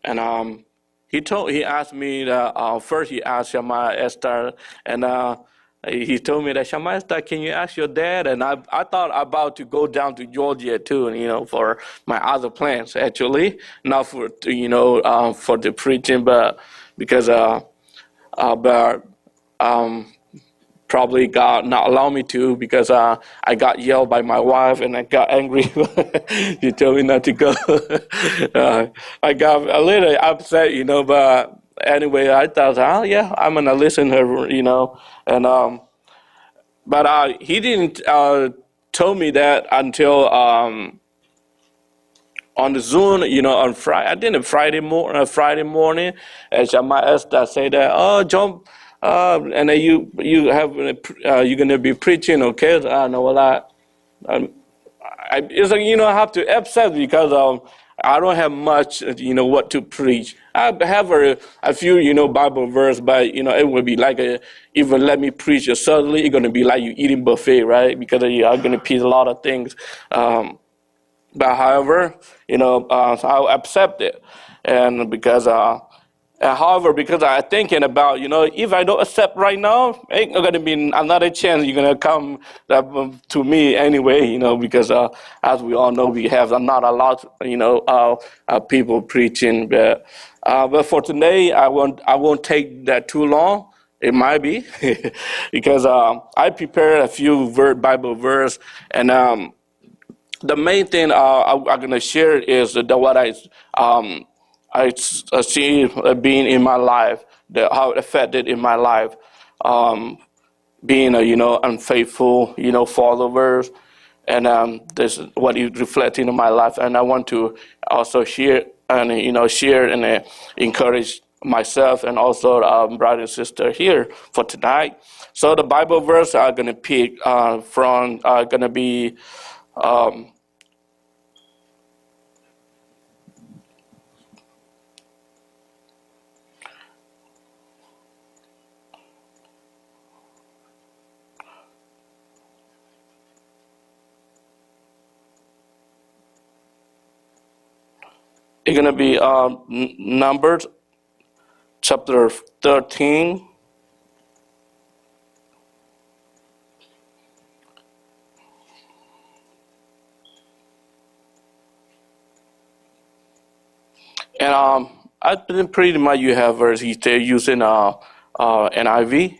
And he asked me that first he asked Shema Esther, and he told me that Shema Esther, can you ask your dad? And I thought about to go down to Georgia too, for my other plans actually, not for for the preaching, but because but probably God not allow me to because I got yelled by my wife and I got angry. She told me not to go. I got a little upset, but anyway, I thought, oh yeah, I'm gonna listen to her, and but he didn't tell me that until on the Zoom, on Friday. I did a Friday morning, and Shama Esther say that, oh, John, and then you have you're gonna be preaching, okay? I know um, it's like I have to accept because I don't have much, what to preach. I have a few, Bible verse, but it would be like even let me preach. Suddenly, it's gonna be like you eating buffet, right? Because you are gonna preach a lot of things. But however, so I'll accept it, and however, because I'm thinking about, if I don't accept right now, ain't gonna be another chance you're gonna come to me anyway, because as we all know, we have not a lot, people preaching, but for today, I won't take that too long. It might be because I prepared a few Bible verse and. The main thing I'm going to share is what I see being in my life, how it affected in my life, being a unfaithful followers, and this is what is reflecting in my life, and I want to also share and share and encourage myself and also brother and sister here for tonight. So the Bible verse I'm going to pick from going to be. Um, It's going to be Numbers chapter 13. And I think pretty much you have verse. He's still using NIV,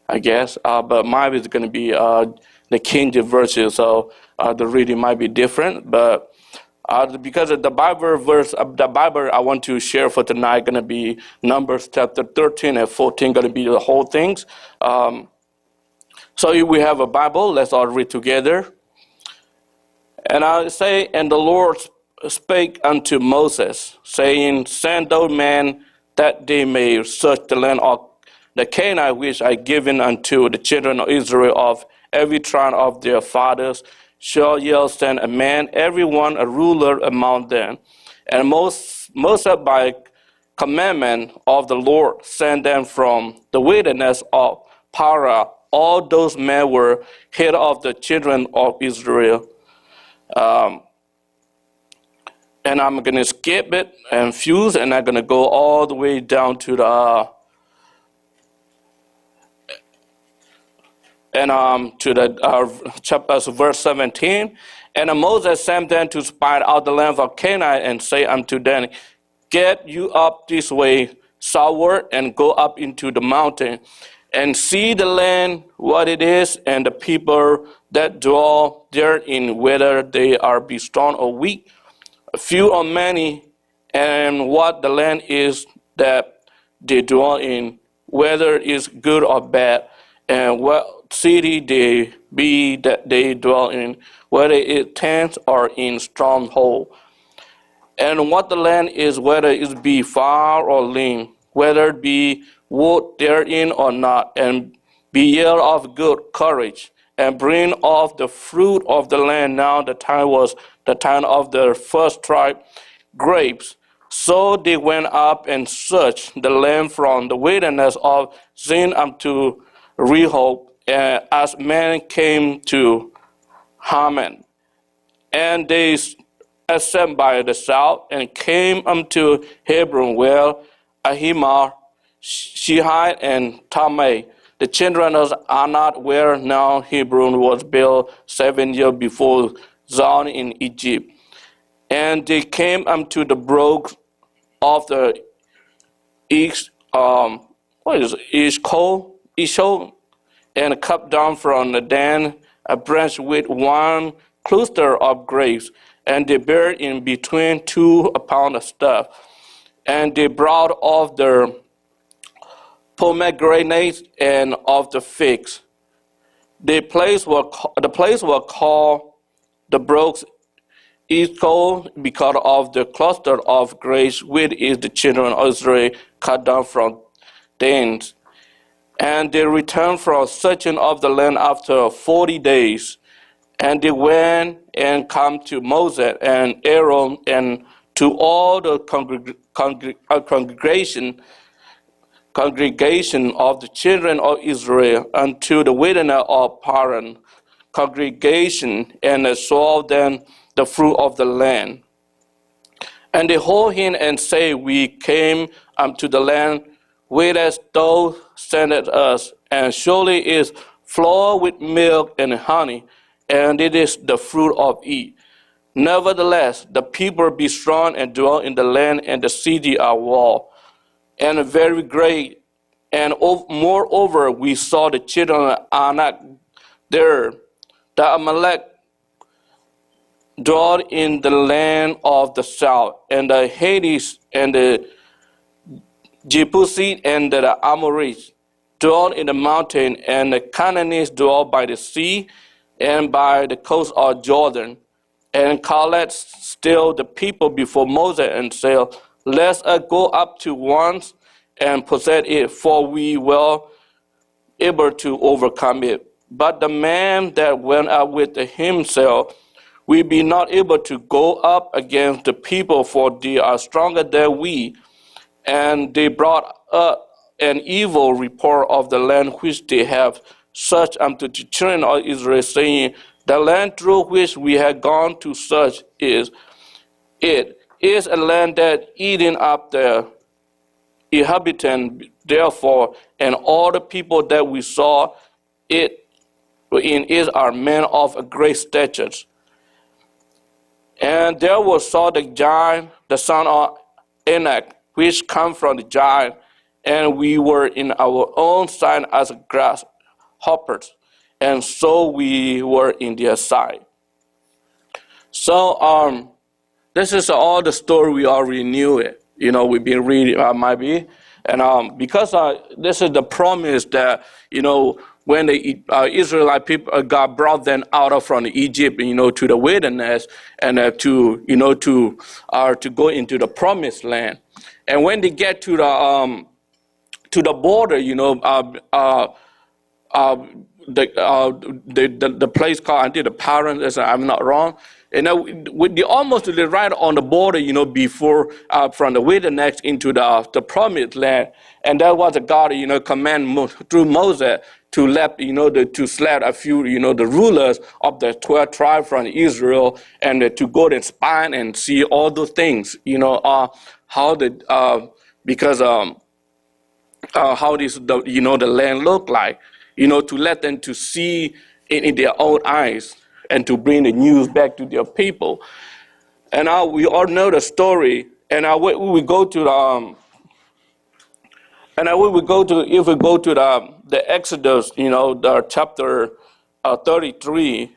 I guess. But mine is going to be the King James version. So the reading might be different. But because of the Bible verse, the Bible I want to share for tonight going to be Numbers chapter 13 and 14, going to be the whole things. So if we have a Bible, let's all read together. And I say, and the Lord spake unto Moses, saying, send those men that they may search the land of the Canaanite which I given unto the children of Israel of every tribe of their fathers. Shall ye send a man, every one a ruler among them. And Moses by commandment of the Lord sent them from the wilderness of Parah. All those men were head of the children of Israel. And I'm going to skip it and fuse, and I'm going to go all the way down to the chapter verse 17. And Moses sent them to spy out the land of Canaan and say unto them, get you up this way southward and go up into the mountain and see the land, what it is, and the people that dwell therein, whether they are be strong or weak, few or many, and what the land is that they dwell in, whether it's good or bad, and what city they be that they dwell in, whether it tents or in stronghold, and what the land is, whether it be far or lean, whether it be wood therein or not, and be ye of good courage, and bring off the fruit of the land. Now the time was the time of the first tribe grapes. So they went up and searched the land from the wilderness of Zin unto Rehob, as men came to Haman. And they ascend by the south, and came unto Hebron, where Ahimah, Shihai, and Talmai, the children of Anak, where now Hebron was built 7 years before Zoan in Egypt. And they came unto the brook of the east, Ishol, and cut down from the Dan a branch with one cluster of grapes, and they buried in between two upon a staff. And they brought off the pomegranates and of the figs. The place was called the brooks Eshcol because of the cluster of grapes which is the children of Israel cut down from thence. And they returned from searching of the land after 40 days. And they went and come to Moses and Aaron and to all the congregation of the children of Israel unto the wilderness of Paran congregation, and saw them the fruit of the land. And they hold him and say, We came unto the land whither thou sentest us, and surely is flowed with milk and honey, and it is the fruit of it. Nevertheless, the people be strong and dwell in the land, and the city are walled, and very great. And moreover, we saw the children of Anak there, the Amalek dwelt in the land of the south, and the Hades and the Jebusi and the Amorites dwelt in the mountain, and the Canaanites dwelt by the sea and by the coast of Jordan. And Caleb still the people before Moses and said, Let us go up to once and possess it, for we were able to overcome it. But the man that went up with himself, we be not able to go up against the people, for they are stronger than we. And they brought up an evil report of the land which they have searched unto the children of Israel, saying, The land through which we have gone to search is a land that eating up the inhabitant. Therefore, and all the people that we saw it in is are men of a great stature. And there was saw the giant, the son of Anak, which come from the giant, and we were in our own sight as grasshoppers, and so we were in their sight. So this is all the story we already knew it. You know, we've been reading, might be, and because this is the promise that, you know, when the Israelite people, God brought them out of from Egypt, you know, to the wilderness, and to go into the promised land. And when they get to the border, you know, the place called, I think, the Paran, if I'm not wrong. And they almost right on the border, you know, before from the wilderness into the promised land. And that was a God, you know, command through Moses to let, you know, to select a few, you know, the rulers of the 12 tribes from Israel, and to go and spy and see all those things, you know, how the because how this you know the land looked like, you know, to let them to see in their own eyes, and to bring the news back to their people. And we all know the story. And we would go to the if we go to the Exodus, you know, the chapter 33.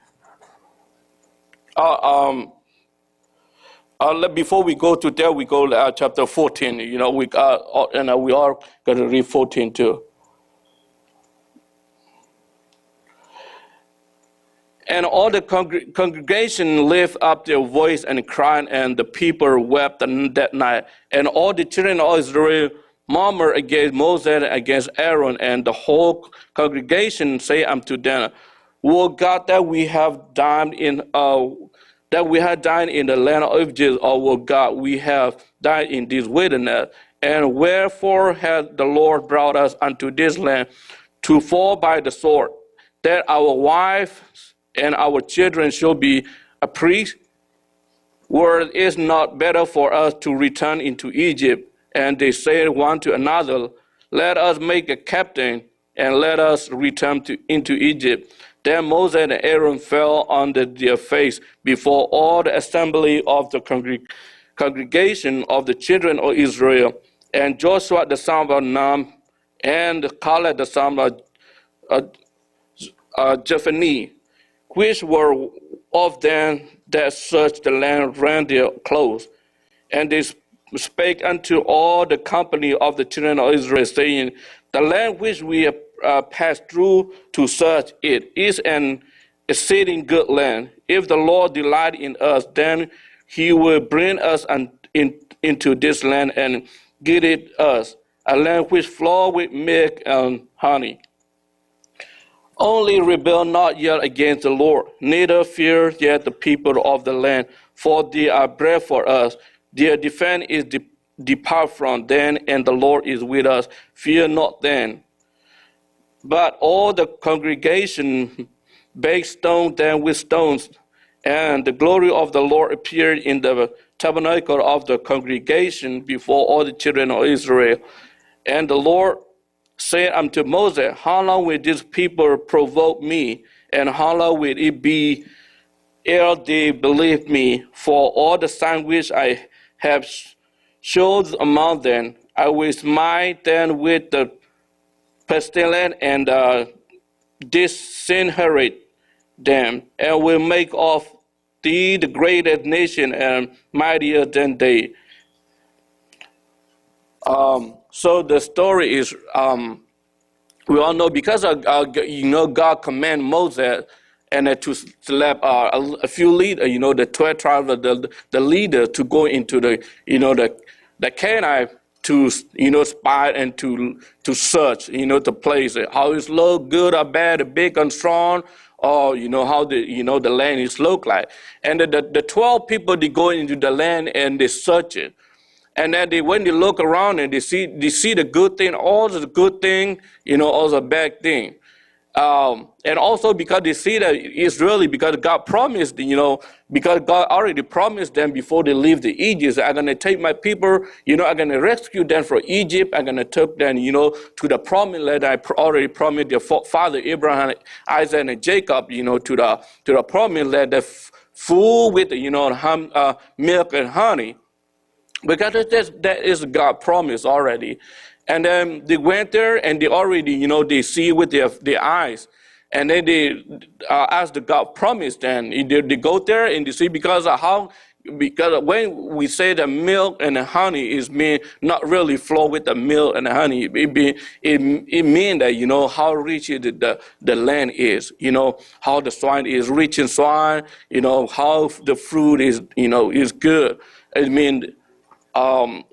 Before we go to there, we go to chapter 14. You know, we are going to read 14 too. And all the congregation lift up their voice and cried, and the people wept that night. And all the children of Israel murmured against Moses and against Aaron, and the whole congregation say unto them, Woe God that we have died in the land of Egypt, or woe God we have died in this wilderness. And wherefore has the Lord brought us unto this land to fall by the sword, that our wives and our children shall be a priest? Were it not better for us to return into Egypt? And they said one to another, let us make a captain, and let us return into Egypt. Then Moses and Aaron fell on their face before all the assembly of the congregation of the children of Israel. And Joshua the son of Nun and Caleb the son of Jephunneh, which were of them that searched the land, rent their clothes. And they spake unto all the company of the children of Israel, saying, the land which we have passed through to search it is an exceeding good land. If the Lord delight in us, then he will bring us into this land and give it us, a land which flow with milk and honey. Only rebel not yet against the Lord, neither fear yet the people of the land, for they are bread for us. Their defense is depart from them, and the Lord is with us. Fear not then. But all the congregation baked stone them with stones, and the glory of the Lord appeared in the tabernacle of the congregation before all the children of Israel. And the Lord said unto Moses, how long will this people provoke me, and how long will it be ere they believe me? For all the signs which I have showed among them, I will smite them with the pestilence and disinherit them, and will make of thee the greatest nation and mightier than they. So the story is, we all know because God commanded Moses and to select a few leaders, the 12 tribes, the leader to go into the Canaan to spy and to search, the place, how it look, good or bad, big and strong, or how the land is look like. And the 12 people, they go into the land and they search it. And then when they look around and they see the good thing, all the good thing, all the bad thing. And also because they see that it's really because God promised, because God already promised them before they leave the Egypt, I'm going to take my people, I'm going to rescue them from Egypt. I'm going to take them, to the promised land I already promised their father Abraham, Isaac, and Jacob, to the promised land, that full with, milk and honey. Because that is God promise already. And then they went there and they already, they see with their eyes. And then they as the God promised, and they go there and they see because when we say the milk and the honey is mean not really flow with the milk and the honey, it means that how rich the land is, how the soil is rich in soil, how the fruit is is good. I mean,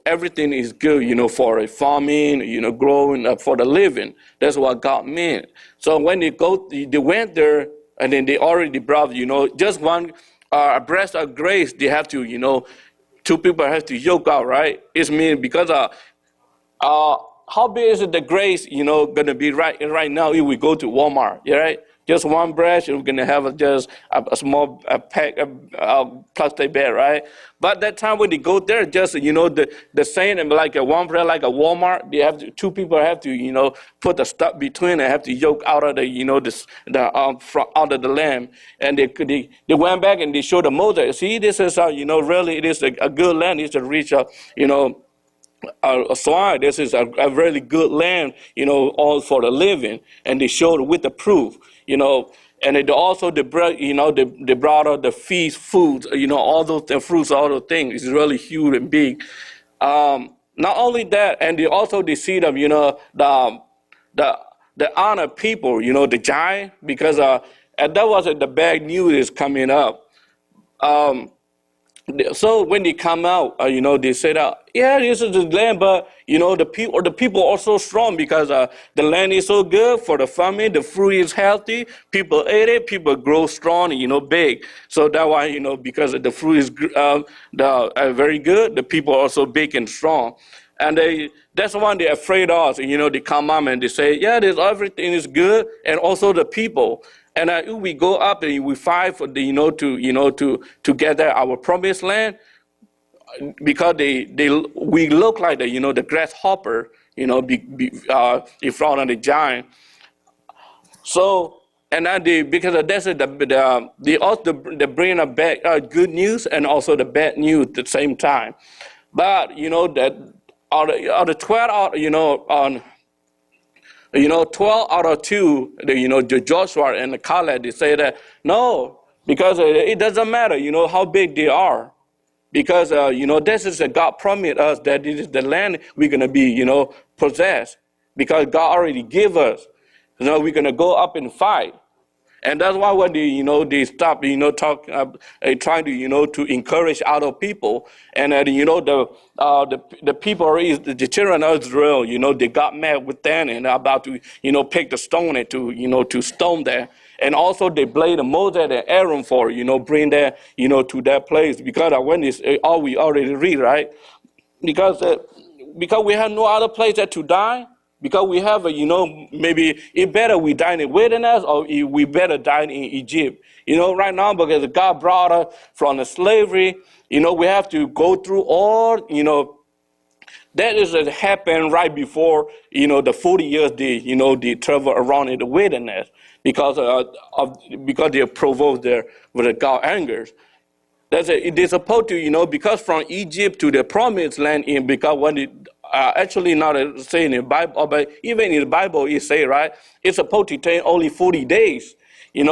everything is good, for farming, growing for the living. That's what God meant. So when they went there, and then they already brought, just one breast of grace. They have to, two people have to yoke out, right? It's mean because how big is the grace, gonna be right now if we go to Walmart, right? Just one breast, you're gonna have just a small pack of plastic bag, right? But that time when they go there, just the same and like a one bread, like a Walmart, they have two people have to put the stuff between and have to yoke out of out of the lamb, and they went back and they showed the Moses. See, this is really it is a good land. It's a rich a soil. This is a really good land, all for the living, and they showed with the proof, and they also they brought, they brought out the feast foods, all those the fruits, all those things. It's really huge and big. Not only that, and they see them, the honor people, the giant, because and that was the bad news is coming up. So when they come out, they said, yeah, this is the land, but the people are so strong because the land is so good for the family, the fruit is healthy, people ate it, people grow strong, big. So that's why, because the fruit is very good, the people are also big and strong. And that's why they're afraid of. They come up and they say, yeah, everything is good, and also the people. And if we go up and we fight for the, to gather our promised land, because we look like the grasshopper, in front of the giant. So, and then because that's also they bring a bad good news and also the bad news at the same time. But that out of 12 out, on 12 out of 2, the Joshua and the Caleb, they say that no, because it doesn't matter, how big they are. Because, this is God promised us that this is the land we're going to be, possess. Because God already gave us. We're going to go up and fight. And that's why when they stop, trying to encourage other people. And, the people, the children of Israel, they got mad with them and about to, pick the stone and to stone them. And also they blamed Moses and Aaron for, bring them, to that place. Because when this, all we already read, right? Because we have no other place to die. Because we have maybe it better we die in the wilderness or we better die in Egypt. Right now, because God brought us from the slavery, we have to go through all, that is happened right before, the 40 years they travel around in the wilderness because because they provoked with God anger. They're supposed to, because from Egypt to the promised land, because when it actually not saying in the Bible, but even in the Bible it say, right, it's supposed to take only 40 days, and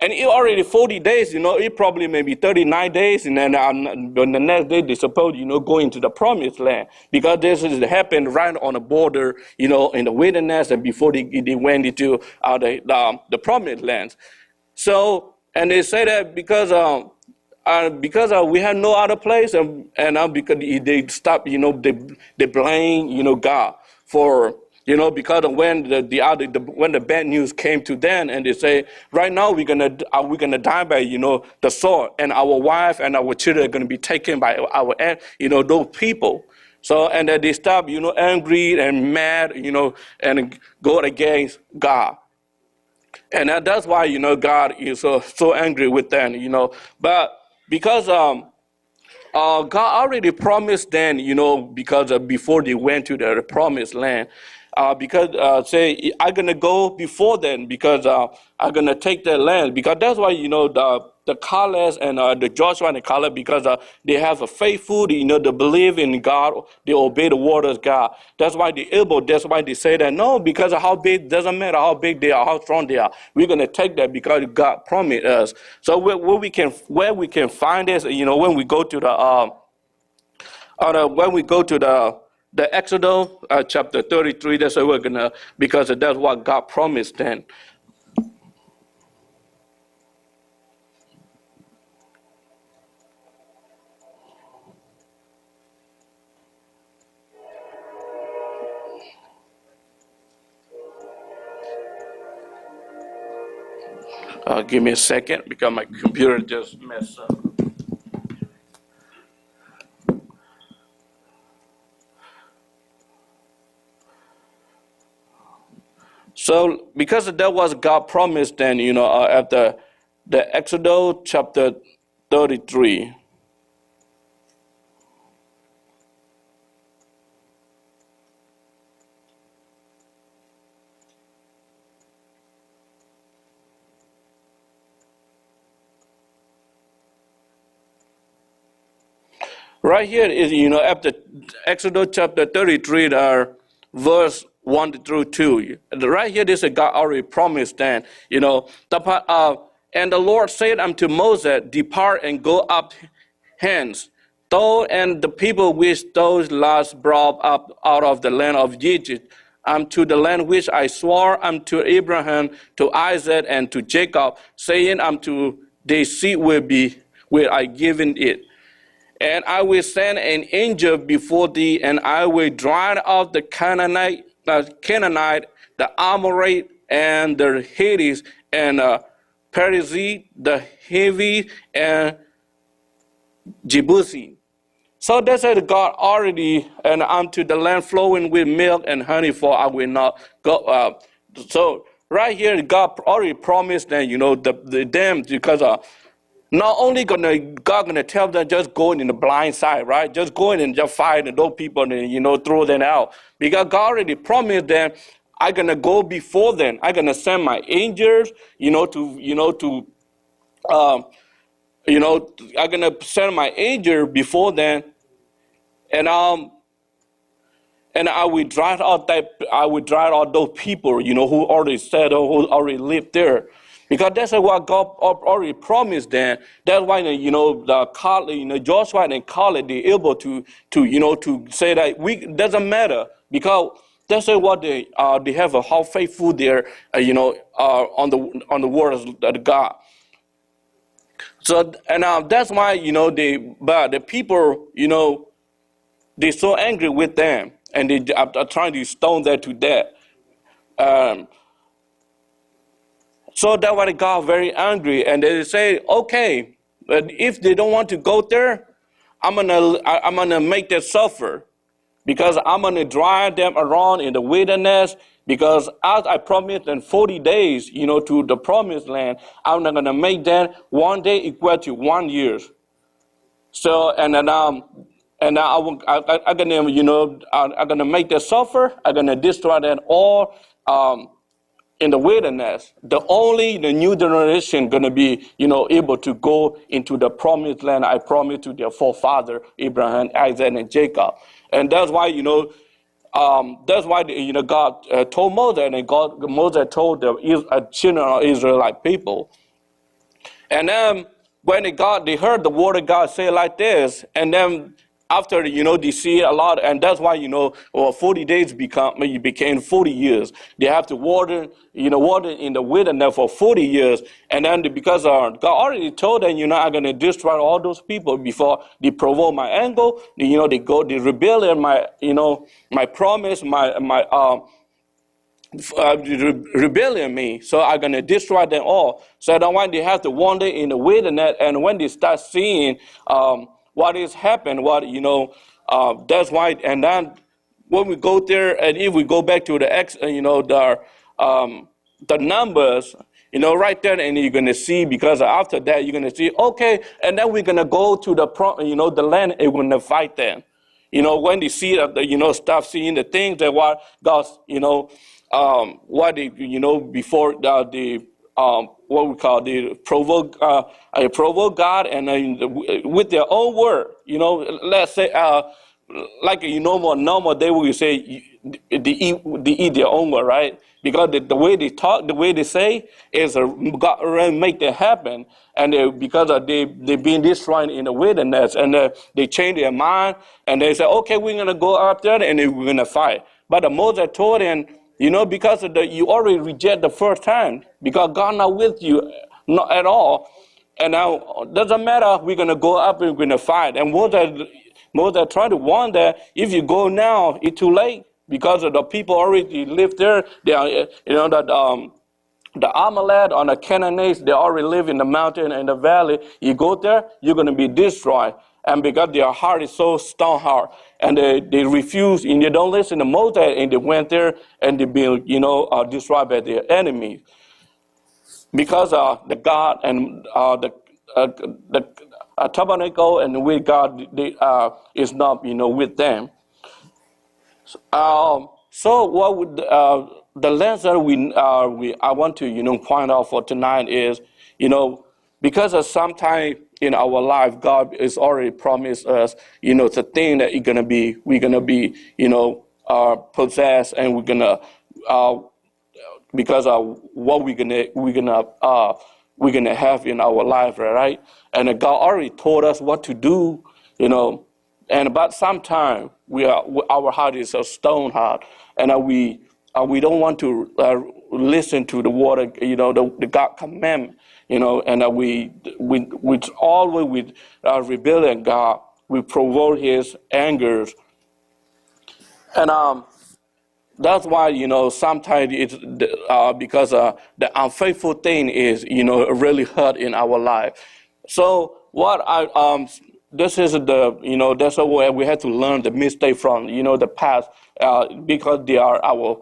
it already 40 days, it probably maybe 39 days, and then on the next day they're supposed to, go into the promised land, because this has happened right on the border, in the wilderness, and before they went into the promised lands. So, and they say that because we had no other place, and because they stopped, they blame, God for, because of when when the bad news came to them, and they say, right now we're gonna die by, the sword, and our wife and our children are gonna be taken by our, those people. So, and then they stop, angry and mad, and go against God. And that's why, God is so angry with them, But because God already promised them, because before they went to the promised land, because say I'm gonna go before them, because I'm gonna take their land, because that's why the Caleb and the Joshua and the Caleb, because they have a faithful, they believe in God, they obey the word of God. That's why they're able. That's why they say that no, because of how big, doesn't matter how big they are, how strong they are. We're gonna take that because God promised us. So where we can find this, when we go to the Exodus chapter 33, that's what we're gonna, because that's what God promised then. Give me a second because my computer just messed up. So because that was God promised then, after the Exodus chapter 33. Right here is, after Exodus chapter 33, verse 1 through 2. Right here, this is God already promised then, and the Lord said unto Moses, depart and go up hence, thou and the people which thou last brought up out of the land of Egypt, unto the land which I swore unto Abraham, to Isaac, and to Jacob, saying unto their seed will I given it. And I will send an angel before thee, and I will drive out the Canaanite, the Amorite, and the Hittites, and Perizzite, the Hivi, and Jebusi. So that said, God already, and unto the land flowing with milk and honey, for I will not go. So right here, God already promised that, them, because not only God gonna tell them just go in the blind side, right? Just go in and just fight and those people and throw them out. Because God already promised them, I'm gonna go before them. I'm gonna send my angels, um, I'm gonna send my angel before them, and I will drive out those people, who already settled, who already lived there. Because that's what God already promised them. That's why, Joshua and Caleb, they're able to say that doesn't matter. Because that's what they have how faithful they're, on the word of God. So, and that's why, but the people, they're so angry with them, and they are trying to stone them to death. Um, so that's why they got very angry, and they say, okay, but if they don't want to go there, I'm gonna make them suffer, because I'm gonna drive them around in the wilderness. Because as I promised in 40 days, to the promised land, I'm not gonna make them one day equal to 1 year. So and then and I'm gonna I'm gonna make them suffer. I'm gonna destroy them all in the wilderness. The new generation gonna be able to go into the promised land I promised to their forefather Abraham, Isaac, and Jacob. And that's why God told Moses, and Moses told the children of Israelite people. And then when they heard the word of God say like this, and then after they see a lot, and that's why 40 days became 40 years. They have to water in the wilderness for 40 years, and then because God already told them, I'm going to destroy all those people before they provoke my anger. They rebel in my promise, rebelling me, so I'm gonna destroy them all. So then when they have to wander in the wilderness, and when they start seeing what is happening, that's why. And then when we go there, and if we go back to the numbers, right there, and you're gonna see, because after that you're gonna see, okay, and then we're gonna go to the land, and we're gonna fight them. When they see start seeing the things that what God's, what they, before the what we call the provoke God, and with their own word, let's say, like normal they will say they eat their own word, right? Because the way they talk, the way they say is God already make that happen, and because they've been destroyed in the wilderness, and they change their mind, and they say, okay, we're gonna go up there and we're gonna fight. But Moses told them, because you already reject the first time, because God not with you, not at all. And now doesn't matter. We're gonna go up and we're gonna fight. And Moses tried to warn that if you go now, it's too late, because of the people already live there. They are, the Amalek or the Canaanites, they already live in the mountain and the valley. You go there, you're going to be destroyed. And because their heart is so stone hard, and they refuse, and they don't listen to Moses, and they went there and they been, destroyed by their enemies. Because the God and the tabernacle and with God is not, with them. So what would the lesson I want to point out for tonight is, because of some time in our life, God has already promised us the thing that we're gonna be possessed, and we're gonna because of what we're gonna have in our life, right? And God already told us what to do, and about some time our heart is a stone heart, and we don't want to listen to the word, the God commandment, and we always with rebellion God, we provoke His anger, and that's why sometimes it's because the unfaithful thing is really hurt in our life. So what this is that's where we have to learn the mistake from the past, because they are our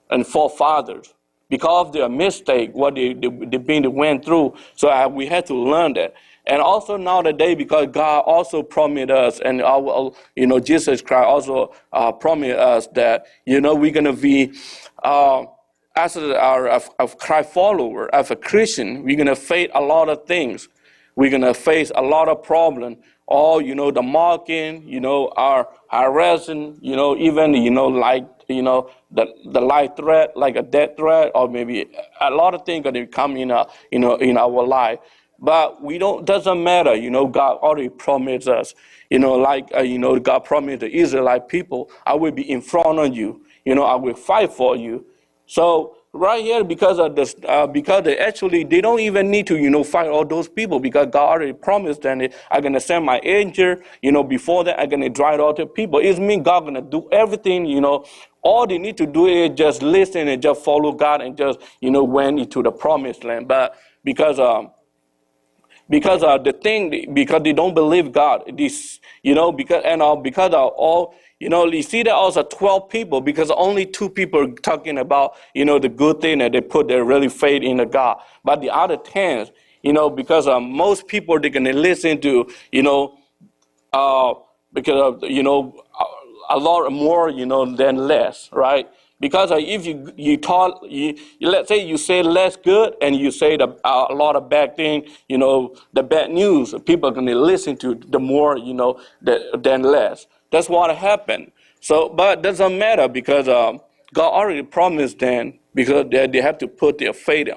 and forefathers. because of their mistake, what they went through. So we had to learn that. And also nowadays, because God also promised us, and Jesus Christ also promised us that, we're going to be, as a Christ follower, as a Christian, we're going to face a lot of things. We're going to face a lot of problems. All, the mocking, our harassing, even, the life threat, like a death threat, or maybe a lot of things going to come in our life. But doesn't matter, God already promised us, God promised the Israelite people, I will be in front of you, I will fight for you. So right here, because of this, because they don't even need to, fight all those people, because God already promised them, I'm gonna send my angel, before that, I'm gonna drive all the people. It means God gonna do everything, all they need to do is just listen and just follow God and just, went into the promised land. But because because they don't believe God, because of all, you see there also 12 people, because only 2 people talking about, the good thing that they put their really faith in the God. But the other 10, because most people, they're going to listen to, because of, a lot more, than less, right? Because if let's say you say less good and you say a lot of bad thing, the bad news, people are going to listen to the more, than less. That's what happened. So, but it doesn't matter, because God already promised them, because they have to put their faith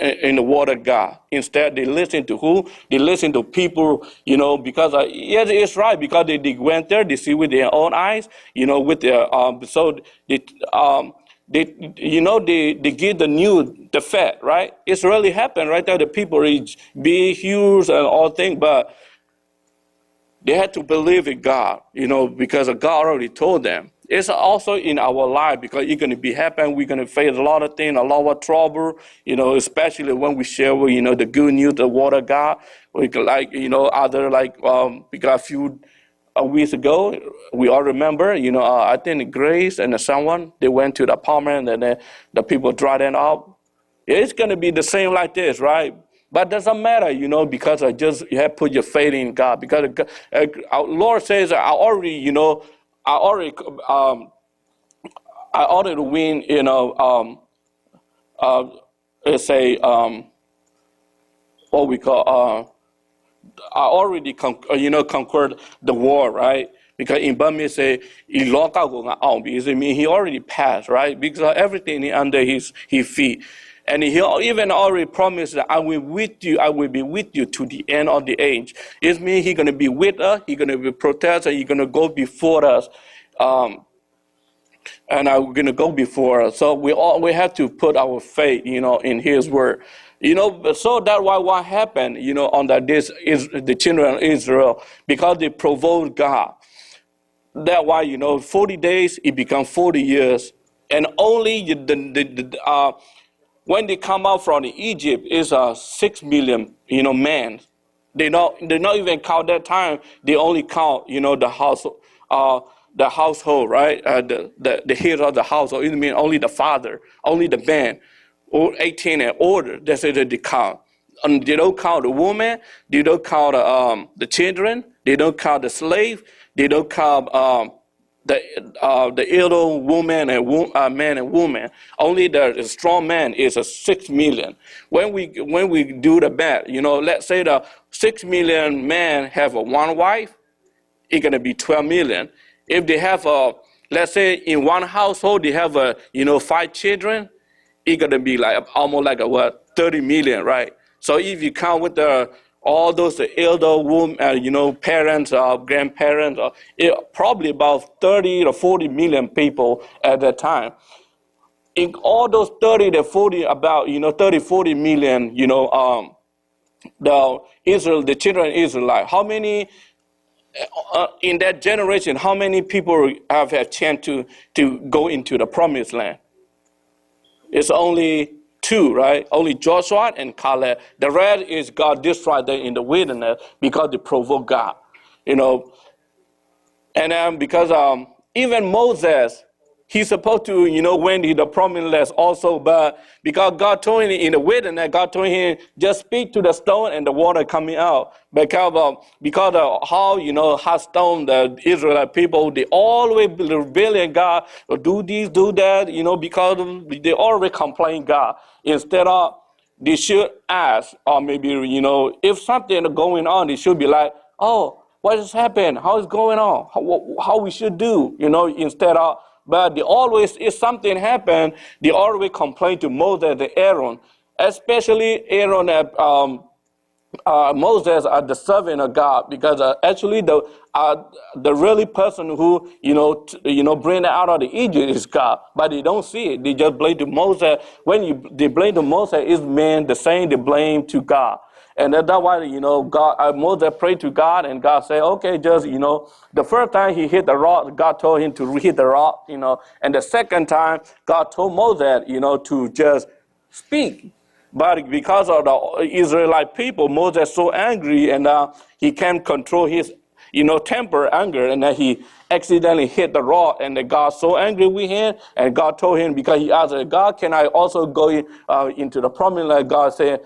in the word of God. Instead, they listen to who? They listen to people, because yes, it's right, because they went there, they see with their own eyes, with their so they give the news, the fact, right? It's really happened right there. The people reach big, huge, and all things, but they had to believe in God, because God already told them. It's also in our life, because it's going to be happening. We're going to face a lot of things, a lot of trouble, especially when we share, the good news, the word of God. We got a few weeks ago, we all remember, I think Grace and someone, they went to the apartment, and then the people dried them up. It's going to be the same like this, right? But it doesn't matter, because you have put your faith in God. Because our Lord says, I already win, let's say, what we call, I already conquered the war, right? Because in Burmese say, it means he already passed, right? Because everything is under his feet. And he even already promised that I will be with you to the end of the age. It means he's going to be with us, he's going to be protect us, he's going to go before us. And I'm going to go before us. So we have to put our faith, in his word. So that's why what happened, on that this is the children of Israel, because they provoked God. That's why, 40 days, it becomes 40 years. And only when they come out from Egypt, is 6 million, men. They not even count that time. They only count, the household, right? The head of the household. It means only the father, only the man, or 18 and older. That's it that they count. And they don't count the woman. They don't count the children. They don't count the slave. They don't count the elder woman and man and woman. Only the strong man is 6 million. When we do the math, let's say the 6 million men have one wife, it's gonna be 12 million. If they have let's say in one household they have 5 children, it's gonna be like almost like 30 million, right? So if you count with all those elder women, parents, grandparents, probably about 30 to 40 million people at that time. In all those 30 to 40, about 30, 40 million, the children of Israel, how many in that generation? How many people have had chance to go into the promised land? It's only 2, right? Only Joshua and Caleb. The rest is God destroyed them in the wilderness because they provoked God, And because even Moses, he's supposed to, went to the promised land also, but because God told him in the wilderness, God told him just speak to the stone and the water coming out. Because of how, how stone the Israelite people, they always rebelling God, do this, do that, because they always complain God. Instead of, they should ask, or maybe, if something is going on, they should be like, oh, what has happened? How is going on? How we should do, instead of, but they always, if something happened, they always complain to Moses and Aaron, especially Aaron and Moses are the servant of God, because actually the really person who bring it out of the Egypt is God, but they don't see it. They just blame to Moses. When they blame to Moses, is man the same they blame to God. And that's why, God, Moses prayed to God, and God said, okay, just, the first time he hit the rock, God told him to hit the rock, and the second time, God told Moses, to just speak. But because of the Israelite people, Moses is so angry, and he can't control his, temper, anger, and then he accidentally hit the rock, and then God so angry with him, and God told him, because he asked, God, can I also go into the promised land? God said,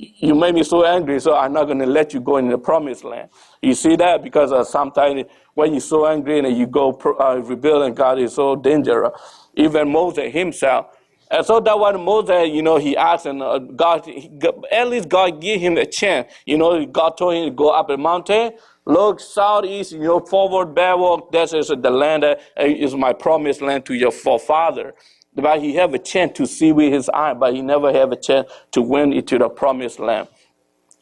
you made me so angry, so I'm not going to let you go in the promised land. You see that? Because sometimes when you're so angry and you go rebel, and God is so dangerous. Even Moses himself. And so that was Moses, he asked, and God, at least God gave him a chance. God told him to go up a mountain, look southeast, forward, backward. That is the land that is my promised land to your forefather. But he have a chance to see with his eye, but he never have a chance to win into the promised land.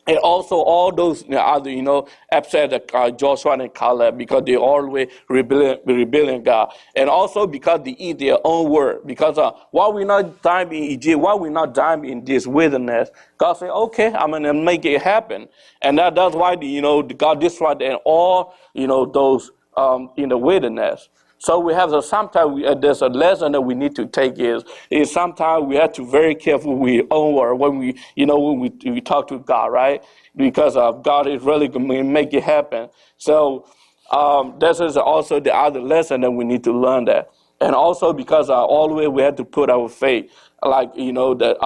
And also all those other, upset Joshua and Caleb, because they always rebelling God. And also because they eat their own word. Because while we're not dying in Egypt, while we're not dying in this wilderness, God said, okay, I'm going to make it happen. And that's why, God destroyed all, those in the wilderness. So we have sometimes there's a lesson that we need to take is sometimes we have to be very careful with our own word when we talk to God, right? Because God is really going to make it happen. So this is also the other lesson that we need to learn that. And also because always we have to put our faith, like that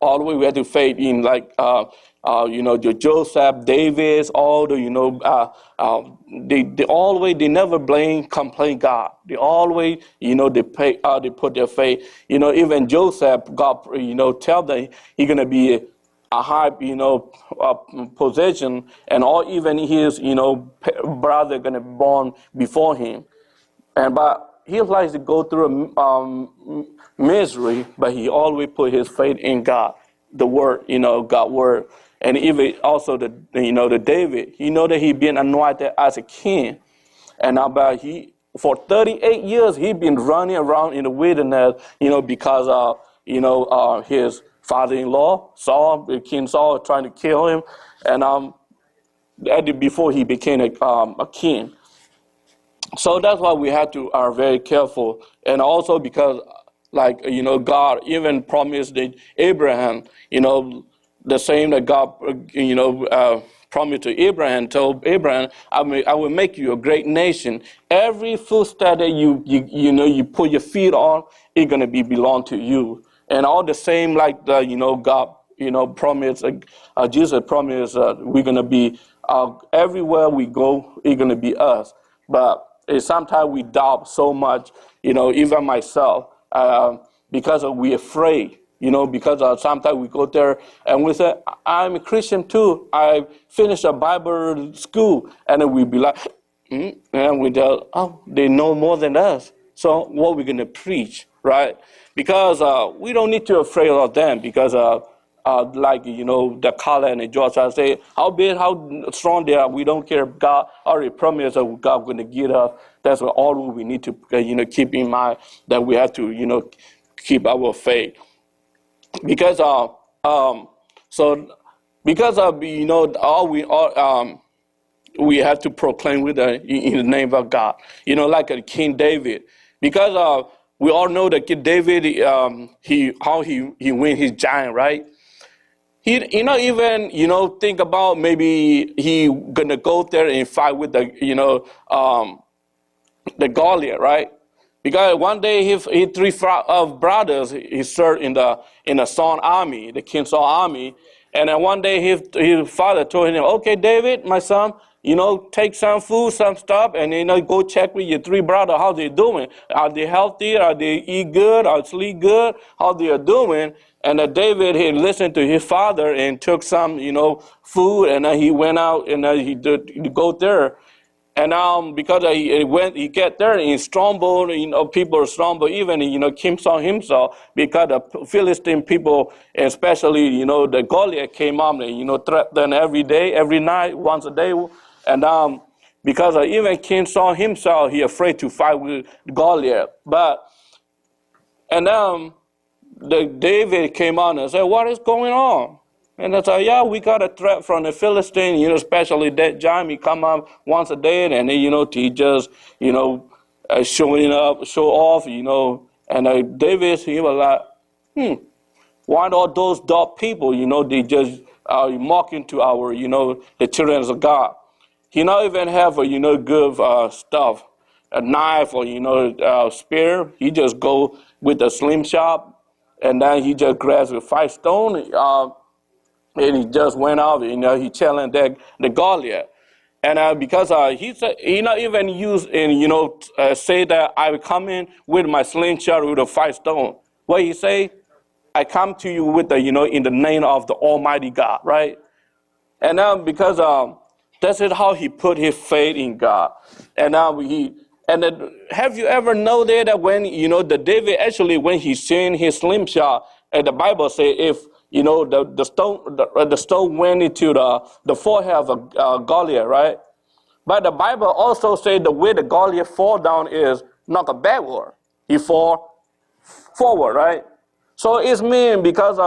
all the way we had to faith in the Joseph, Davis, all the they always they never complain God. They always they put their faith. Even Joseph, God tell them he's gonna be a high position, and all even his brother gonna be born before him. But he likes to go through misery, but he always put his faith in God, the word, God's word. And even also the David, that he been anointed as a king. And about for 38 years, he been running around in the wilderness, because of, his father-in-law, Saul, King Saul, trying to kill him. And before he became a king. So that's why we have to are very careful, and also because, God even promised Abraham, the same that God, promised to Abraham, told Abraham, I will make you a great nation. Every footstep that you put your feet on, it's gonna belong to you. And all the same, like the God, promised, Jesus promised, we're gonna be everywhere we go, it's gonna be us. But sometimes we doubt so much, even myself, because we're afraid, because sometimes we go there and we say, I'm a Christian too. I finished a Bible school. And then we be like, and we tell, oh, they know more than us. So what we're going to preach, right? Because we don't need to be afraid of them, because the Caleb and the Joshua say, how big, how strong they are, we don't care. God already promised that God going to give us. That's all we need to, keep in mind, that we have to, keep our faith. Because we have to proclaim with in the name of God. Like King David, because we all know that King David, he win his giant, right? He even think about maybe he gonna go there and fight with the the Goliath, right? Because one day he three brothers he served in the Saul army, the King Saul army, and then one day his father told him, "Okay, David, my son, take some food, some stuff, and go check with your three brothers how they doing. Are they healthy? Are they eat good? Are sleep good? How they are doing?" And David he listened to his father and took some food, and he went out and he go there. And because he get there and he stumbled, people stumbled, even King Saul himself, because the Philistine people, especially the Goliath came up and threatened every day, every night, once a day, and because even King Saul himself, he afraid to fight with Goliath. And the David came on and said, "What is going on?" And I said, "Yeah, we got a threat from the Philistine, especially that giant. He come up once a day, and he just, showing up, show off, And David, he was like, why all those dark people, they just are mocking to our, the children of God. He not even have a, good stuff, a knife or, spear. He just go with a slingshot, and then he just grabs with 5 stones, and he just went out, he challenged the Goliath. And because he not even use and say that I will come in with my slingshot with a 5 stone. What he say? I come to you with the in the name of the Almighty God, right? And because that's it how he put his faith in God. And have you ever noted that when the David actually when he seen his slingshot, and the Bible say if the stone went into the forehead of Goliath, right? But the Bible also say the way the Goliath fall down is not a backward. He fall forward, right? So it's mean because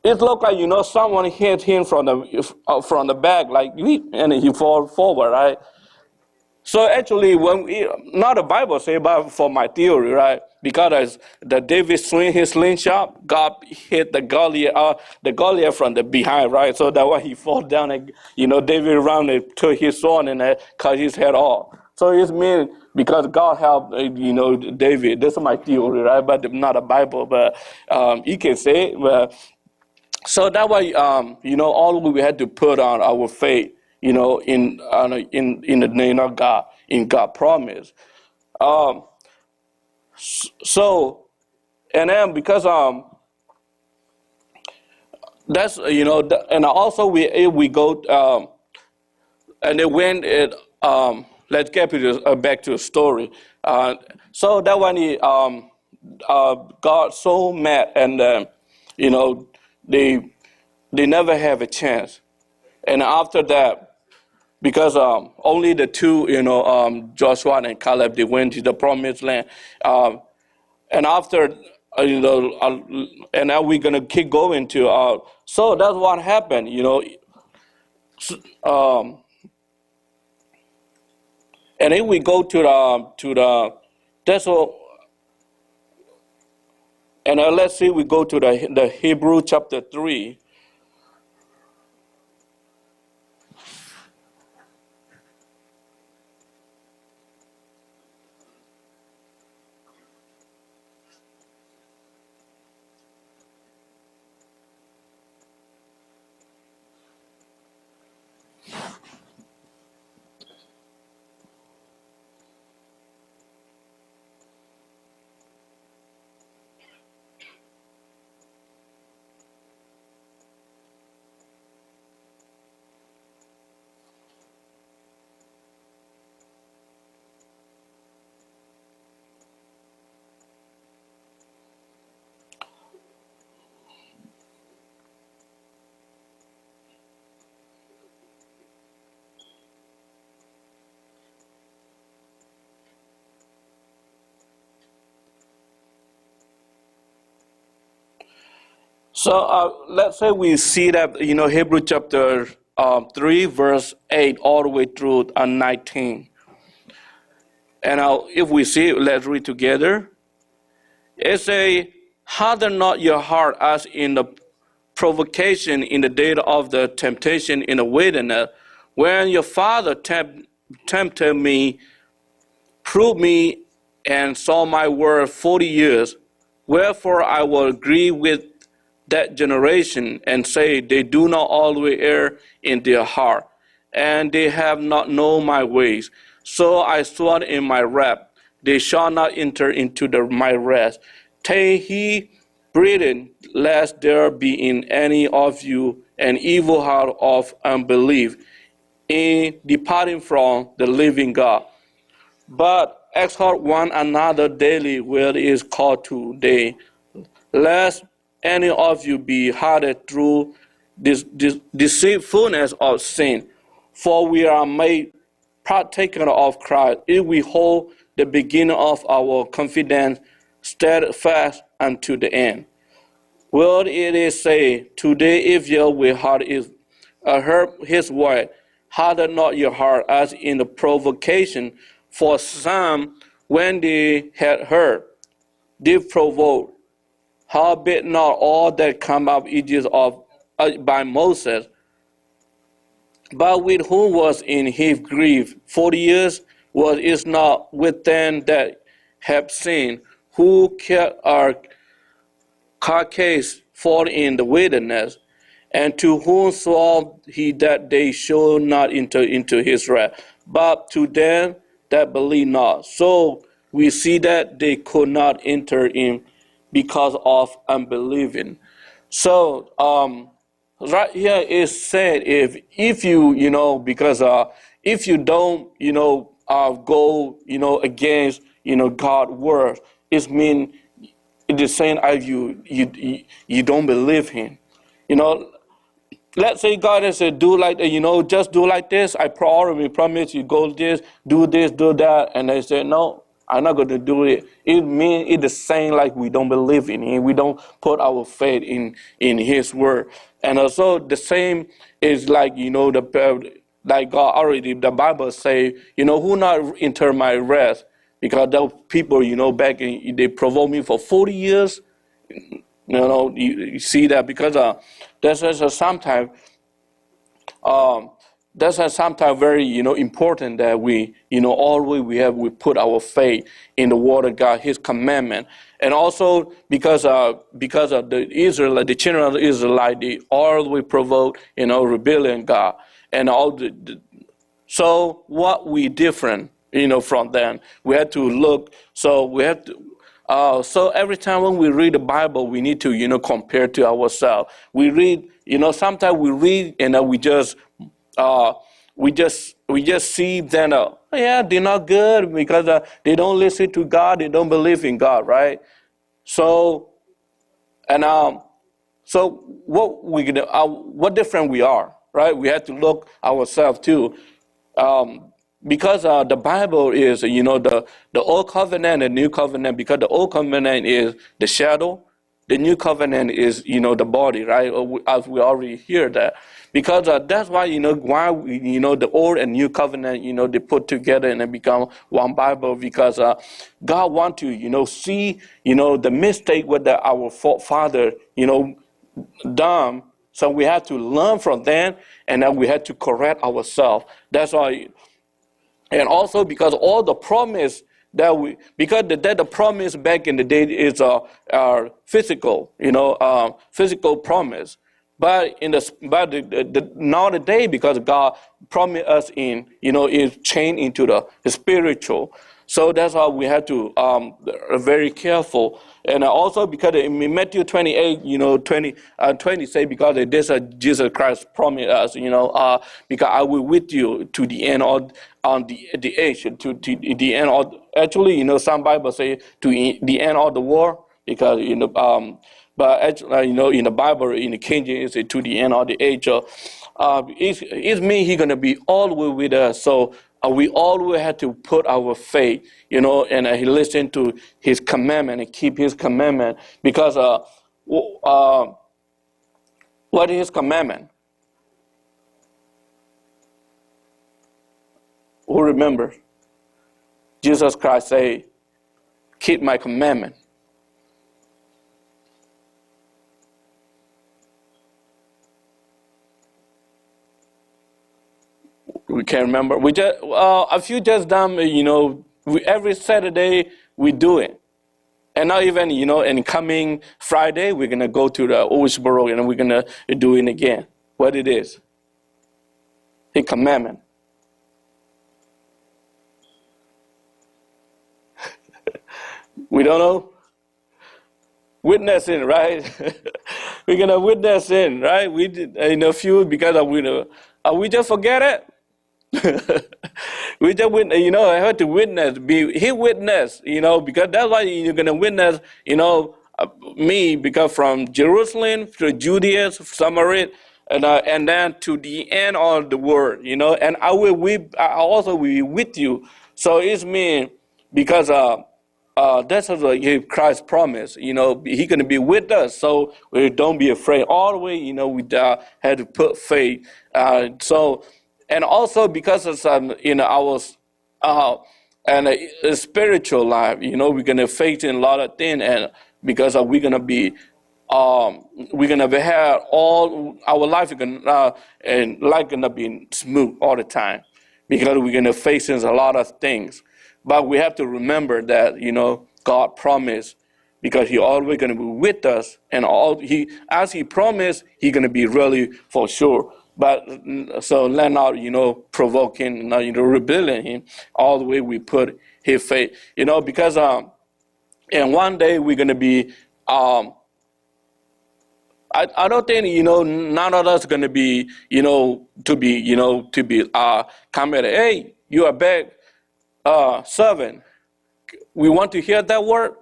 it looked like someone hit him from the back, like and he fall forward, right? So actually, not the Bible say, but for my theory, right? Because as the David swing his slingshot, God hit the Goliath from the behind, right? So that when he fall down, and David ran and took his sword and cut his head off. So it's mean because God helped, David. This is my theory, right? But not a Bible, but you can say it. But so that way, all we had to put on our faith, in the name of God, in God's promise. So, and then because that's and also we go and then when it let's get back to the story. So that when he got so mad and they never have a chance. And after that, because only the two, Joshua and Caleb, they went to the promised land. And after, and now we're going to keep going to, so that's what happened, and then we go to that's all, and let's see, we go to the Hebrew chapter 3. So let's say we see that, Hebrew chapter 3, verse 8, all the way through 19. And if we see it, let's read together. It says, harden not your heart as in the provocation in the day of the temptation in the wilderness, wherein your father tempted me prove me and saw my word 40 years. Wherefore I will agree with that generation and say, they do not always err in their heart, and they have not known my ways. So I swore in my wrath, they shall not enter into my rest. Take heed, brethren, lest there be in any of you an evil heart of unbelief, in departing from the living God. But exhort one another daily where it is called today, lest any of you be hardened through this deceitfulness of sin. For we are made partaker of Christ if we hold the beginning of our confidence steadfast unto the end. Well, it is say, today if your heart is heard his word, harden not your heart as in the provocation. For some, when they had heard, did provoke. Howbeit not all that come up Egypt by Moses, but with whom was in his grief 40 years, was is not with them that have sinned, who kept our carcass for in the wilderness, and to whom swore he that they should not enter into his wrath, but to them that believe not. So we see that they could not enter in because of unbelieving. So right here is said, if you because if you don't go against God's word, it means it is saying you don't believe him. You know, let's say God has said, do like just do like this. I already promise you, go this, do that. And they say, no, I'm not going to do it. It means it is saying like we don't believe in him. We don't put our faith in his word. And also the same is like, like God already, the Bible say, who not enter my rest? Because those people, back in, they provoked me for 40 years. You see that because sometimes that's sometimes very important that we always we put our faith in the word of God, his commandment. And also because of the children of the Israelite, they always provoke rebellion God. And so what we different from them, we had to look. So we have to so every time when we read the Bible, we need to compare to ourselves. We read, sometimes we read and we just see then yeah, they're not good because they don't listen to God, they don't believe in God, right? So and so what different we are, right? We have to look ourselves too. Because the Bible is, the old covenant and new covenant, because the old covenant is the shadow, the new covenant is, the body, right? As we already hear that. Because that's why, why the old and new covenant, they put together and they become one Bible, because God wants to, see, the mistake with our father, done. So we have to learn from them, and then we have to correct ourselves. That's why. And also because all the promise because the promise back in the day is physical, physical promise. But nowadays, because God promised us is changed into the spiritual. So that's why we have to very careful. And also because in Matthew 28, 20 say, because this Jesus Christ promised us, because I will with you to the end of on the age, to the end of, actually, some Bible say to the end of the war, because but actually, in the Bible, in the King James, it's to the end of the age. It means he's gonna be always with us. So we always have to put our faith, and he listen to his commandment and keep his commandment, because what is his commandment? Who remembers? Jesus Christ say, keep my commandment. We can't remember. We just a few just done, every Saturday we do it. And not even, in coming Friday, we're going to go to the Owensboro and we're going to do it again. What it is? A commandment. We don't know. Witnessing, right? We're going to witness in, right? We did, few because we just forget it. We just witness, I had to witness, he witnessed, because that's why you're going to witness, me, because from Jerusalem to Judea, Samaria, and then to the end of the world, and I also will be with you. So it's me, because that's what Christ promised, He's going to be with us, so we don't be afraid. All the way, we had to put faith. And also because of our and a spiritual life, we're gonna face in a lot of things, and because we're gonna be we're gonna have all our life and life gonna be smooth all the time, because we're gonna face a lot of things. But we have to remember that God promised, because He always gonna be with us, and as He promised, He gonna be really for sure. But so let not, provoking, rebelling Him, all the way we put His faith, because and one day we're gonna be, I don't think, none of us gonna be, to be commented, hey, you are back, servant. We want to hear that word.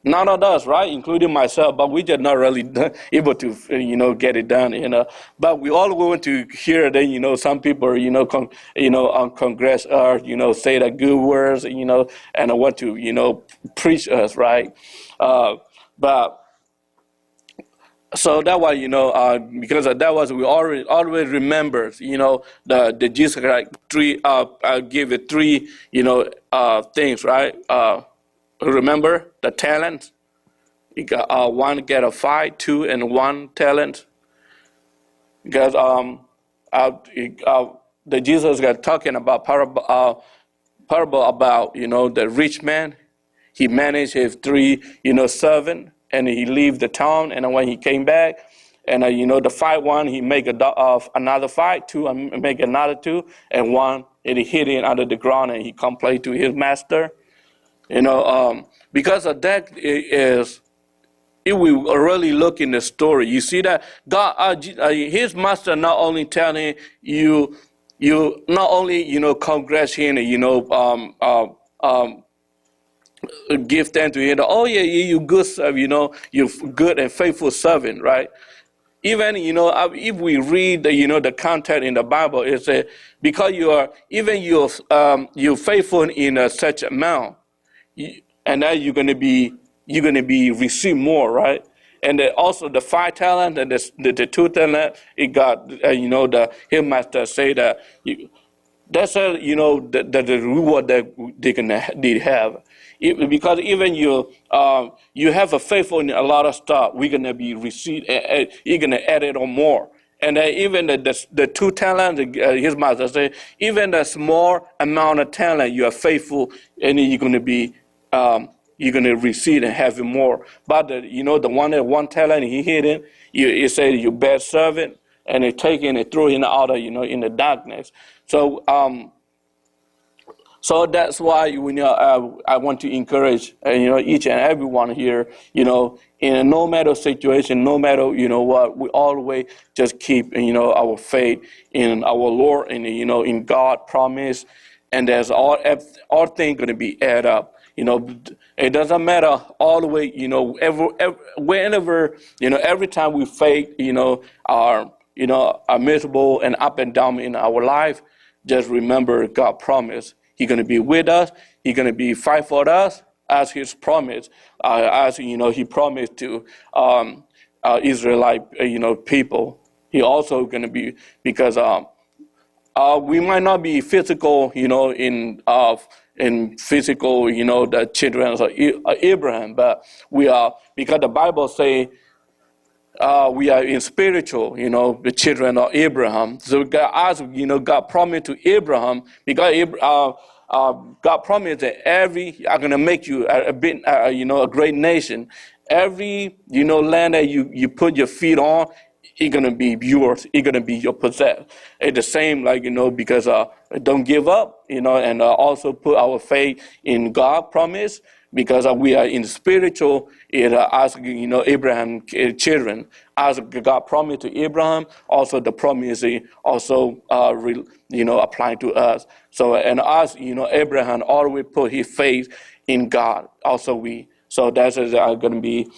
None of us, right, including myself, but we just not really able to, get it done, But we all want to hear that, some people, on Congress are, say the good words, and want to, preach us, right? But so that was, because that was we always remember, the Jesus Christ give it three, things, right? Remember the talents? You got one get a 5, 2, and 1 talent. Because the Jesus got talking about parable about the rich man. He managed his 3 servant, and he leave the town. And when he came back, and the 5 one he make another 5, 2 and make another 2, and 1 and he hid it under the ground, and he complained to his master. Because of that if we really look in the story, you see that God, his master not only telling you not only, congrats him, give thanks to him, oh yeah, you good servant, you good and faithful servant, right? Even, if we read the content in the Bible, it says, because you're faithful in such amount, and now you're gonna be receive more, right? And also the 5 talent and the 2 talent, it got his master say that that's the reward that they have. Because even you have a faithful in a lot of stuff, we're gonna be received. You're gonna add it on more. And even the 2 talent, his master say, even the small amount of talent, you are faithful, and you're gonna be you're gonna receive and have more. But the one that 1 talent he hidden, you say you bad servant, and they take it and throw him out of in the darkness. So so that's why I want to encourage each and everyone here, in no matter situation, no matter what, we always just keep our faith in our Lord and in God promise, and there's all things going to be added up. It doesn't matter all the way. Whenever every time we face are miserable and up and down in our life, just remember God promised. He's going to be with us. He's going to be fight for us as His promise, as He promised to Israelite people. He also going to be, because we might not be physical, in physical, the children of Abraham, but we are, because the Bible say we are in spiritual, the children of Abraham. So God, God promised to Abraham, because God promised that I'm gonna make you a bit, a great nation. Every, land that you put your feet on, it's gonna be yours. It's gonna be your possession. It's the same, like, because don't give up, and also put our faith in God promise, because we are in spiritual. It ask, Abraham children, as God promised to Abraham, also the promise also applying to us. So, and us, Abraham always put his faith in God. Also we. So that's going to be.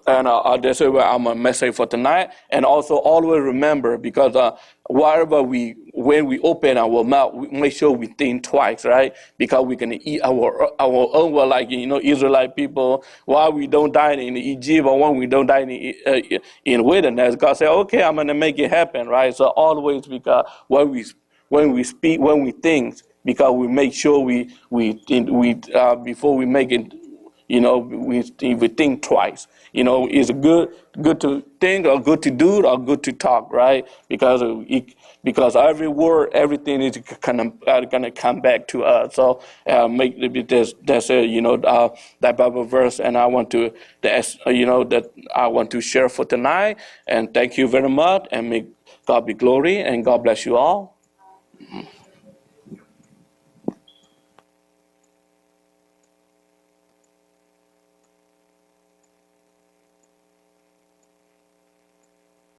And that's where I'm a message for tonight. And also always remember, because when we open our mouth, we make sure we think twice, right? Because we're gonna eat our own, well, like, Israelite people. Why we don't die in Egypt, or when we don't die in wilderness, God said, okay, I'm gonna make it happen, right? So always, because when we speak, when we think, because we make sure before we make it, we think twice. Is it good to think, or good to do, or good to talk, right? Because every word, everything is gonna come back to us. So that's that Bible verse, and I want to that I want to share for tonight. And thank you very much, and may God be glory, and God bless you all.